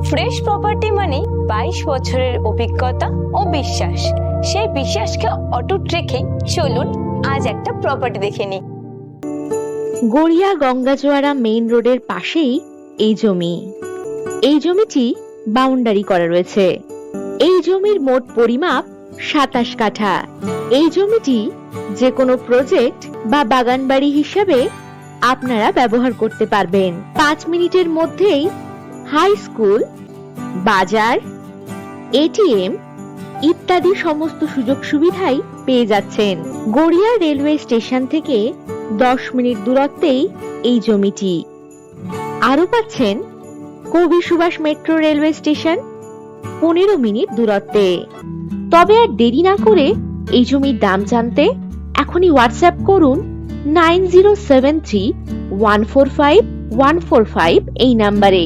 Fresh property মানে 22 বছরের অভিজ্ঞতা ও বিশ্বাস। সেই বিশ্বাসকে অটুট রেখে চলুন আজ একটা প্রপার্টি দেখে নিই। গড়িয়া গঙ্গাজোয়ারা মেইন রোডের পাশেই এই জমি। এই জমিটি বাউন্ডারি করা রয়েছে। এই জমির মোট পরিমাপ 27 কাঠা। এই জমিটি যে কোনো প্রজেক্ট বা বাগানবাড়ি হিসাবে আপনারা ব্যবহার করতে পারবেন। 5 মিনিটের মধ্যেই হাই স্কুল, বাজার, এটিএম ইত্যাদি সমস্ত সুযোগ সুবিধাই পেয়ে যাচ্ছেন। গড়িয়া রেলওয়ে স্টেশন থেকে 10 মিনিট দূরত্বেই এই জমিটি। আরো পাচ্ছেন Kabi Subhash metro railway station 15 মিনিট দূরত্বে। তবে আর দেরি না করে এই জমির দাম জানতে এখনই হোয়াটসঅ্যাপ করুন 9073145145 এই নাম্বারে।